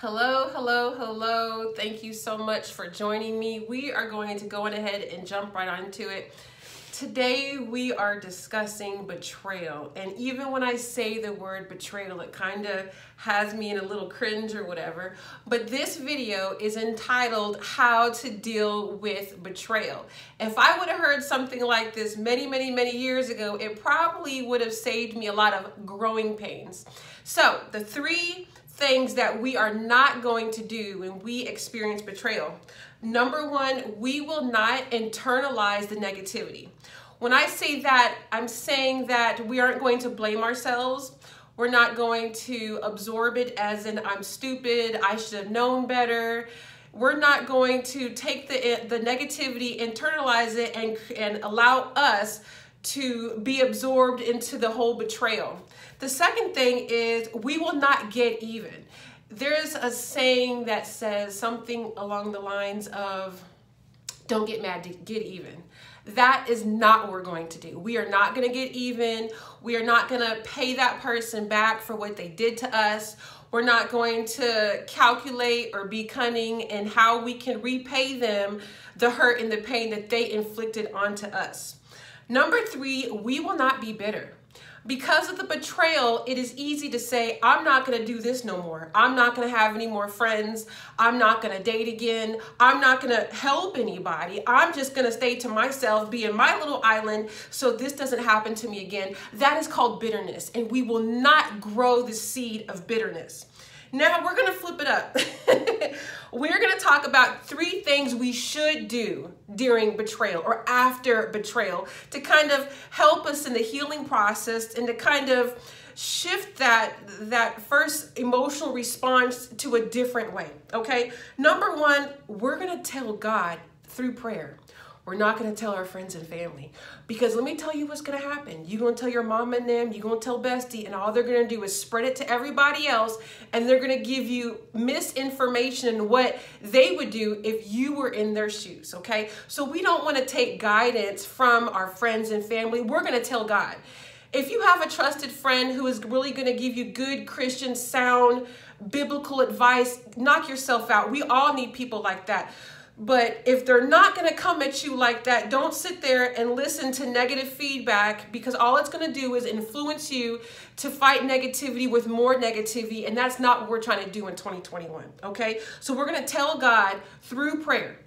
Hello, hello, hello. Thank you so much for joining me. We are going to go ahead and jump right onto it. Today we are discussing betrayal. And even when I say the word betrayal, it kind of has me in a little cringe or whatever. But this video is entitled How to Deal with Betrayal. If I would have heard something like this many years ago, it probably would have saved me a lot of growing pains. So the three things that we are not going to do when we experience betrayal. Number one, we will not internalize the negativity. When I say that, I'm saying that we aren't going to blame ourselves. We're not going to absorb it as in I'm stupid, I should have known better. We're not going to take the negativity, internalize it, and allow us to be absorbed into the whole betrayal. The second thing is we will not get even. There's a saying that says something along the lines of, don't get mad, get even. That is not what we're going to do. We are not going to get even. We are not going to pay that person back for what they did to us. We're not going to calculate or be cunning in how we can repay them the hurt and the pain that they inflicted onto us. Number three, we will not be bitter. Because of the betrayal, it is easy to say, I'm not going to do this no more. I'm not going to have any more friends. I'm not going to date again. I'm not going to help anybody. I'm just going to stay to myself, be in my little island so this doesn't happen to me again. That is called bitterness, and we will not grow the seed of bitterness. Now we're going to flip it up. We're going to talk about three things we should do during betrayal or after betrayal to kind of help us in the healing process and to kind of shift that first emotional response to a different way. Okay. Number one, we're going to tell God through prayer. We're not going to tell our friends and family, because let me tell you what's going to happen. You're going to tell your mom and them, you're going to tell bestie, and all they're going to do is spread it to everybody else, and they're going to give you misinformation and what they would do if you were in their shoes, okay? So we don't want to take guidance from our friends and family. We're going to tell God. If you have a trusted friend who is really going to give you good Christian, sound, biblical advice, knock yourself out. We all need people like that. But if they're not going to come at you like that, don't sit there and listen to negative feedback, because all it's going to do is influence you to fight negativity with more negativity. And that's not what we're trying to do in 2021. Okay. So we're going to tell God through prayer.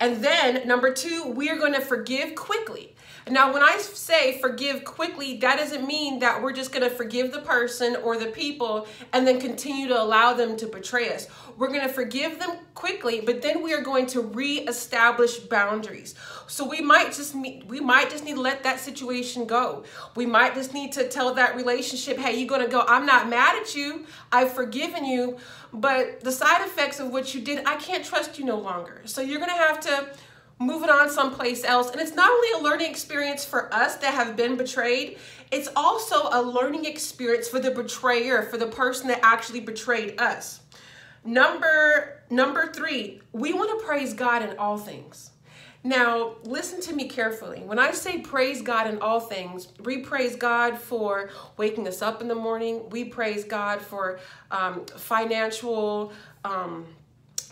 And then number two, we are going to forgive quickly. Now, when I say forgive quickly, that doesn't mean that we're just going to forgive the person or the people and then continue to allow them to betray us. We're going to forgive them quickly, but then we are going to reestablish boundaries. So we might just need to let that situation go. We might just need to tell that relationship, hey, you're going to go, I'm not mad at you. I've forgiven you, but the side effects of what you did, I can't trust you no longer. So you're going to have to move it on someplace else. And it's not only a learning experience for us that have been betrayed, it's also a learning experience for the betrayer, for the person that actually betrayed us. Number three, we want to praise God in all things. Now, listen to me carefully. When I say praise God in all things, we praise God for waking us up in the morning. We praise God for financial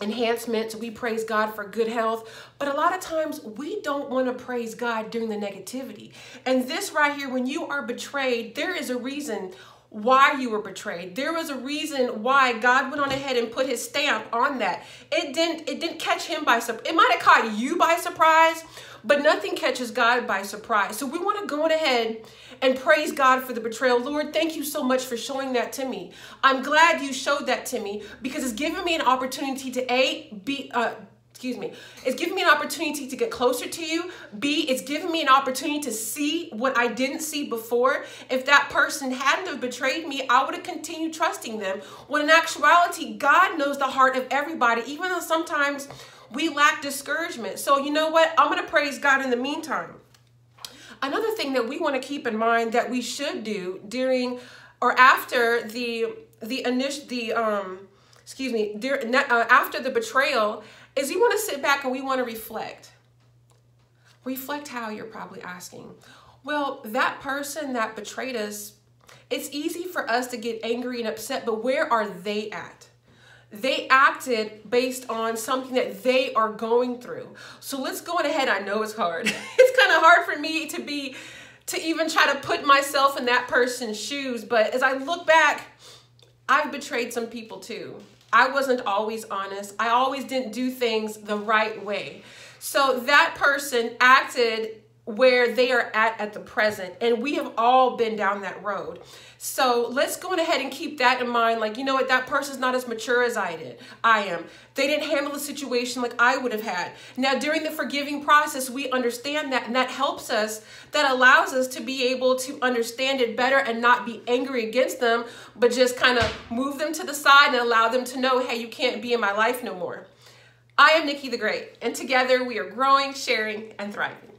enhancements. We praise God for good health. But a lot of times we don't want to praise God during the negativity. And this right here, when you are betrayed, there is a reason why you were betrayed. There was a reason why God went on ahead and put his stamp on that. It didn't catch him by surprise. It might have caught you by surprise, but nothing catches God by surprise. So we want to go on ahead and praise God for the betrayal. Lord, thank you so much for showing that to me. I'm glad you showed that to me, because it's given me an opportunity to it's giving me an opportunity to get closer to you. B, it's giving me an opportunity to see what I didn't see before. If that person hadn't have betrayed me, I would have continued trusting them. When in actuality, God knows the heart of everybody, even though sometimes we lack discouragement. So you know what? I'm going to praise God in the meantime. Another thing that we want to keep in mind that we should do during or after after the betrayal is we want to sit back and we want to reflect. Reflect how, you're probably asking. Well, that person that betrayed us, it's easy for us to get angry and upset, but where are they at? They acted based on something that they are going through. So let's go on ahead. I know it's hard. It's kind of hard for me to even try to put myself in that person's shoes. But as I look back, I've betrayed some people too. I wasn't always honest. I always didn't do things the right way. So that person acted where they are at the present. And we have all been down that road. So let's go ahead and keep that in mind. Like, you know what? That person's not as mature as I am. They didn't handle the situation like I would have had. Now, during the forgiving process, we understand that, and that helps us. That allows us to be able to understand it better and not be angry against them, but just kind of move them to the side and allow them to know, hey, you can't be in my life no more. I am Nikki the Great, and together we are growing, sharing, and thriving.